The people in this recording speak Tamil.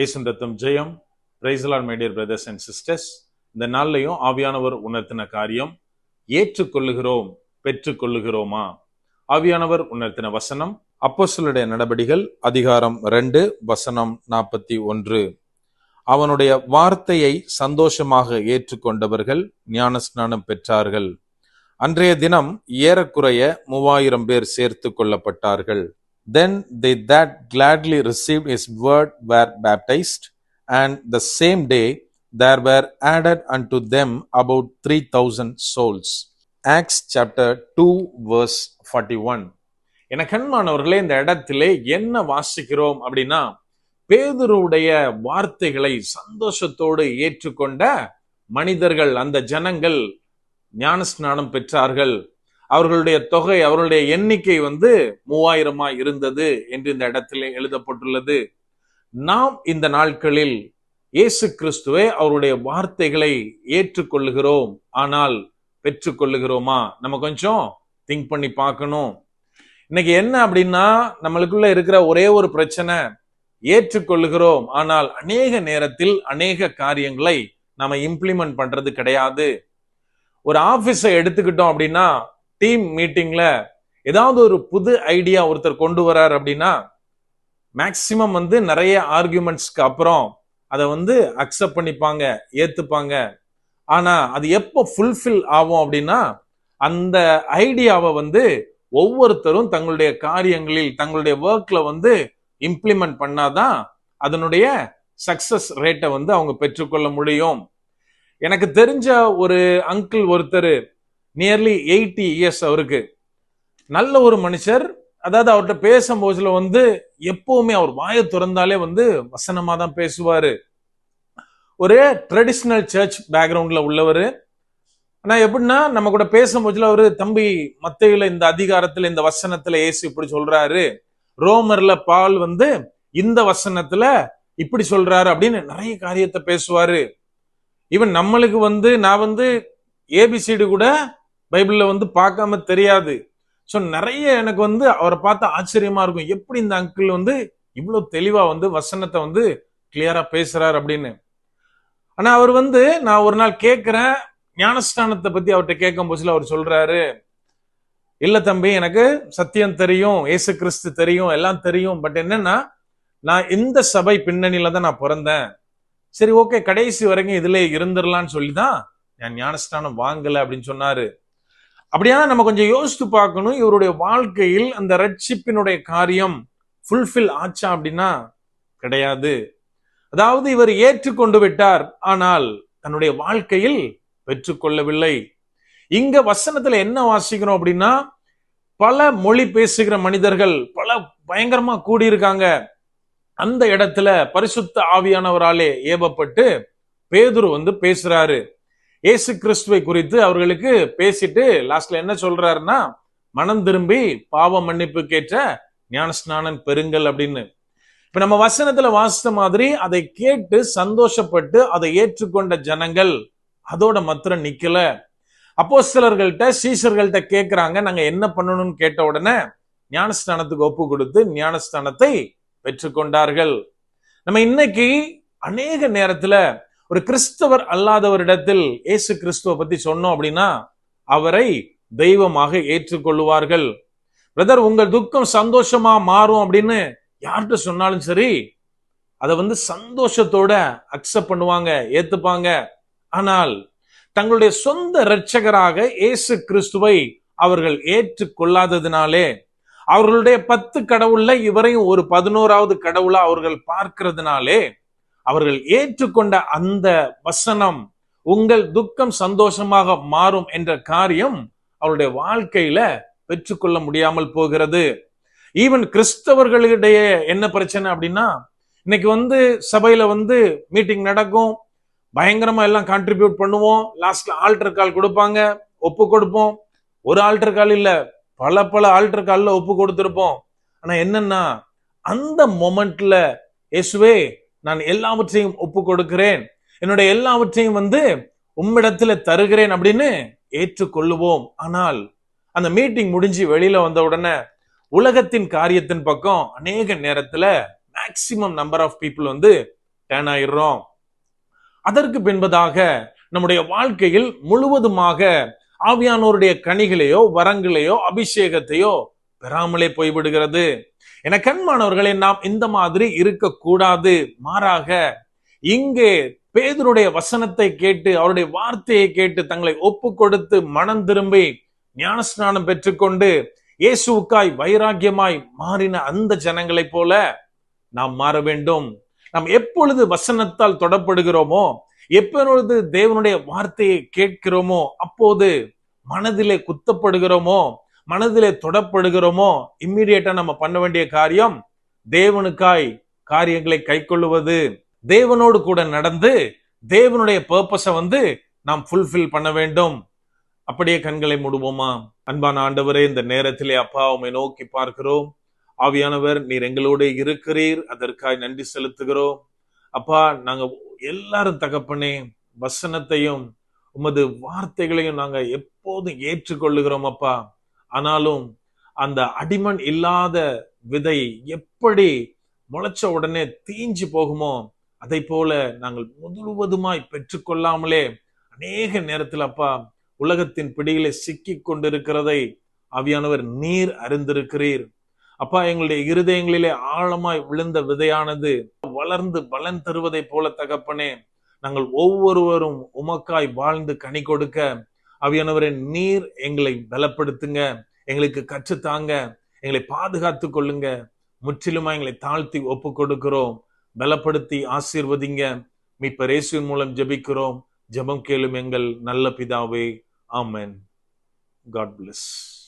இயேசுவின் ரத்தம் ஜெயம். Praise the lord my dear brothers and sisters. இந்த நாள்லையும் ஆவியானவர் உணர்த்தின காரியம், ஏற்றுக்கொள்ளுகிறோம், பெற்றுக்கொள்ளுகிறோமா? ஆவியானவர் உணர்த்தின வசனம் அப்போஸ்தலருடைய நடபடிகள் அதிகாரம் 2 வசனம் 41. அவனுடைய வார்த்தையை சந்தோஷமாக ஏற்றுக்கொண்டவர்கள் ஞானஸ்நானம் பெற்றார்கள். அன்றைய தினம் ஏறக்குறைய 3000 பேர் சேர்த்து கொள்ளப்பட்டார்கள். Then they that gladly received his word were baptized, and the same day there were added unto them about 3000 souls. Acts chapter 2 verse 41. என கண்மானவர்களே, இந்த இடத்திலே என்ன வாசிக்கிறோம் அப்படின்னா, பேதுருவுடைய வார்த்தைகளை சந்தோஷத்தோடு ஏற்றுக்கொண்ட மனிதர்கள், அந்த ஜனங்கள் ஞானஸ்நானம் பெற்றார்கள். அவர்களுடைய தொகை, அவர்களுடைய எண்ணிக்கை 3000 இருந்தது என்று இந்த இடத்திலே எழுதப்பட்டுள்ளது. நாம் இந்த நாட்களில் இயேசு கிறிஸ்துவை, அவருடைய வார்த்தைகளை ஏற்றுக்கொள்ளுகிறோம், ஆனால் பெற்றுக்கொள்ளுகிறோமா? நம்ம கொஞ்சம் திங்க் பண்ணி பார்க்கணும். இன்னைக்கு என்ன அப்படின்னா, நம்மளுக்குள்ள இருக்கிற ஒரே ஒரு பிரச்சனை, ஏற்றுக்கொள்ளுகிறோம், ஆனால் அநேக நேரத்தில் அநேக காரியங்களை நாம இம்ப்ளிமெண்ட் பண்றது கிடையாது. ஒரு ஆபீஸை எடுத்துக்கிட்டோம் அப்படின்னா, டீம் மீட்டிங்ல ஏதாவது ஒரு புது ஐடியா ஒருத்தர் கொண்டு வரார் அப்படின்னா, மேக்சிமம் நிறைய ஆர்குமெண்ட்ஸ்க்கு அப்புறம் அதை அக்செப்ட் பண்ணிப்பாங்க, ஏத்துப்பாங்க. ஆனா அது எப்போ ஃபுல்ஃபில் ஆகும் அப்படின்னா, அந்த ஐடியாவை ஒவ்வொருத்தரும் தங்களுடைய காரியங்களில், தங்களுடைய ஒர்க்ல இம்ப்ளிமெண்ட் பண்ணாதான் அதனுடைய சக்சஸ் ரேட்டை அவங்க பெற்றுக்கொள்ள முடியும். எனக்கு தெரிஞ்ச ஒரு அங்கிள் ஒருத்தர், நியர்லி 80 இயர்ஸ் அவருக்கு, நல்ல ஒரு மனுஷர். அதாவது அவர்கிட்ட பேசும்போதுல எப்பவுமே அவர் வாயை திறந்தாலே வசனமா தான் பேசுவாரு. ஒரு ட்ரெடிஷ்னல் சர்ச் பேக்ரவுண்ட்ல உள்ளவர். ஆனா எப்படின்னா, நம்ம கூட பேசும்போதுல அவரு, தம்பி, மத்தேயுல இந்த அதிகாரத்துல இந்த வசனத்துல இயேசு இப்படி சொல்றாரு, ரோமர்ல பால் இந்த வசனத்துல இப்படி சொல்றாரு அப்படின்னு நிறைய காரியத்தை பேசுவாரு. ஈவன் நம்மளுக்கு நான் ஏபிசிடி கூட பைபிள்ல பார்க்காம தெரியாது. ஸோ நிறைய எனக்கு அவரை பார்த்து ஆச்சரியமா இருக்கும், எப்படி இந்த அங்கிள் இவ்வளவு தெளிவா வசனத்தை கிளியரா பேசுறாரு அப்படின்னு. ஆனா அவர் நான் ஒரு நாள் கேட்கிறேன், ஞானஸ்தானத்தை பத்தி அவர்கிட்ட கேட்கும் போதுல அவர் சொல்றாரு, இல்ல தம்பி, எனக்கு சத்தியம் தெரியும், இயேசு கிறிஸ்து தெரியும், எல்லாம் தெரியும். பட் என்னன்னா, நான் இந்த சபை பின்னணியில தான் நான் பிறந்தேன். சரி, ஓகே, கடைசி வரைக்கும் இதுல இருந்துடலான்னு சொல்லிதான் நான் ஞானஸ்தானம் வாங்கல அப்படின்னு சொன்னாரு. அப்படியான நம்ம கொஞ்சம் யோசித்து பார்க்கணும், இவருடைய வாழ்க்கையில் அந்த ரட்சிப்பினுடைய காரியம் ஃபுல்ஃபில் ஆச்சா அப்படின்னா கிடையாது. அதாவது இவர் ஏற்றுக்கொண்டு விட்டார், ஆனால் தன்னுடைய வாழ்க்கையில் பெற்றுக்கொள்ளவில்லை. இங்க வசனத்துல என்ன வாசிக்கிறோம் அப்படின்னா, பல மொழி பேசுகிற மனிதர்கள் பல பயங்கரமா கூடியிருக்காங்க. அந்த இடத்துல பரிசுத்த ஆவியானவராலே ஏவப்பட்டு பேதுரு பேசுறாரு. இயேசு கிறிஸ்துவை குறித்து அவர்களுக்கு பேசிட்டு லாஸ்ட்ல என்ன சொல்றாருன்னா, மனம் திரும்பி பாவ மன்னிப்பு கேட்ட ஞானஸ்நானம் பெறுங்கள் அப்படின்னு. இப்ப நம்ம வசனத்துல வாசித்த மாதிரி அதை கேட்டு சந்தோஷப்பட்டு அதை ஏற்றுக்கொண்ட ஜனங்கள் அதோட மாத்திரம் நிக்கல. அப்போஸ்தலர்கள்ட்ட, சீஷர்கள்ட்ட கேட்கிறாங்க, நாங்க என்ன பண்ணணும்னு கேட்ட உடனே ஞானஸ்நானத்துக்கு ஒப்பு கொடுத்து ஞானஸ்நானத்தை பெற்றுக்கொண்டார்கள். நம்ம இன்னைக்கு அநேக நேரத்துல ஒரு கிறிஸ்தவர் அல்லாதவரிடத்தில் இயேசு கிறிஸ்துவ பத்தி சொன்னோம் அப்படின்னா, அவரை தெய்வமாக ஏற்றுக்கொள்ளுவார்கள். பிரதர், உங்கள் துக்கம் சந்தோஷமா மாறும் அப்படின்னு யார்கிட்ட சொன்னாலும் சரி, அதை சந்தோஷத்தோட அக்செப்ட் பண்ணுவாங்க, ஏத்துப்பாங்க. ஆனால் தங்களுடைய சொந்த இரட்சகராக இயேசு கிறிஸ்துவை அவர்கள் ஏற்றுக்கொள்ளாததினாலே, அவர்களுடைய 10 கடவுள்ல இவரையும் ஒரு 11வது கடவுளா அவர்கள் பார்க்கிறதுனாலே, அவர்கள் ஏற்றுக்கொண்ட அந்த வசனம், உங்கள் துக்கம் சந்தோஷமாக மாறும் என்ற காரியம் அவருடைய வாழ்க்கையில பெற்றுக்கொள்ள முடியாமல் போகிறது. ஈவன் கிறிஸ்தவர்களிடையே என்ன பிரச்சனை அப்படின்னா, இன்னைக்கு சபையில மீட்டிங் நடக்கும், பயங்கரமா எல்லாம் கான்ட்ரிபியூட் பண்ணுவோம், லாஸ்ட்ல ஆல்டர் கால் கொடுப்பாங்க, ஒப்பு கொடுப்போம். ஒரு ஆல்டர் கால் இல்ல, பல ஆல்டர் கால்ல ஒப்பு கொடுத்திருப்போம். ஆனா என்னன்னா, அந்த மொமெண்ட்ல இயேசுவே, நான் எல்லாவற்றையும் ஒப்பு கொடுக்கிறேன், என்னுடைய எல்லாவற்றையும் உம்மிடத்துல தருகிறேன் அப்படின்னு ஏற்றுக்கொள்ளுவோம். ஆனால் அந்த மீட்டிங் முடிஞ்சு வெளியில வந்த உடனே உலகத்தின் காரியத்தின் பக்கம் அநேக நேரத்துல maximum number of people turn ஆயிடுறோம். அதற்கு பின்பதாக நம்முடைய வாழ்க்கையில் முழுவதுமாக ஆவியானோருடைய கனிகளையோ வரங்களையோ அபிஷேகத்தையோ பெறாமலே போய்விடுகிறது. என கண்மானவர்களே, நாம் இந்த மாதிரி இருக்கக்கூடாது. மாறாக இங்கே பேதுருடைய வசனத்தை கேட்டு அவருடைய வார்த்தையை கேட்டு தங்களை ஒப்பு கொடுத்து மனம் திரும்பி ஞானஸ்நானம் பெற்றுக்கொண்டு இயேசுவுக்காய் வைராக்கியமாய் மாறின அந்த ஜனங்களைப் போல நாம் மாற வேண்டும். நாம் எப்பொழுது வசனத்தால் தொடப்படுகிறோமோ, எப்பொழுது தேவனுடைய வார்த்தையை கேட்கிறோமோ, அப்போது மனதிலே குத்தப்படுகிறோமோ, மனதிலே தொடப்படுகிறோமோ, இம்மிடியேட்டா நம்ம பண்ண வேண்டிய காரியம் தேவனுக்காய் காரியங்களை கைக்கொள்ளுவது, தேவனோடு கூட நடந்து தேவனுடைய பர்பஸை நாம் ஃபுல்ஃபில் பண்ண வேண்டும். அப்படியே கண்களை மூடுவோமா? அன்பான ஆண்டவரே, இந்த நேரத்திலே அப்பா உம்மை நோக்கி பார்க்கிறோம். ஆவியானவர், நீர் எங்களோடு இருக்கிறீர், அதற்காய் நன்றி செலுத்துகிறோம். அப்பா, நாங்க எல்லாரும் தகப்பனே வசனத்தையும் உமது வார்த்தைகளையும் நாங்க எப்போதும் ஏற்றுக்கொள்ளுகிறோம் அப்பா. ஆனாலும் அந்த அடிமண் இல்லாத விதை எப்படி முளைச்ச உடனே தீஞ்சு போகுமோ, அதை போல நாங்கள் முழுவதுமாய் பெற்றுக்கொள்ளாமலே அநேக நேரத்தில் அப்பா உலகத்தின் பிடியிலே சிக்கி கொண்டிருக்கிறதை ஆவியானவர் நீர் அறிந்திருக்கிறீர். அப்பா, எங்களுடைய இருதயங்களிலே ஆழமாய் விழுந்த விதையானது வளர்ந்து பலன் தருவதை போல தகப்பனே, நாங்கள் ஒவ்வொருவரும் உமக்காய் வாழ்ந்து கனி கொடுக்க ஆவியானவரே நீர் எங்களை பலப்படுத்துங்க, எங்களுக்கு கற்றுத்தாங்க, எங்களை பாதுகாத்து கொள்ளுங்க. முற்றிலுமா எங்களை தாழ்த்தி ஒப்பு கொடுக்கிறோம். பலப்படுத்தி ஆசீர்வதிங்க. மீட்பர் இயேசுவின் மூலம் ஜெபிக்கிறோம். ஜெபம் கேளும் எங்கள் நல்ல பிதாவே. ஆமென். God bless.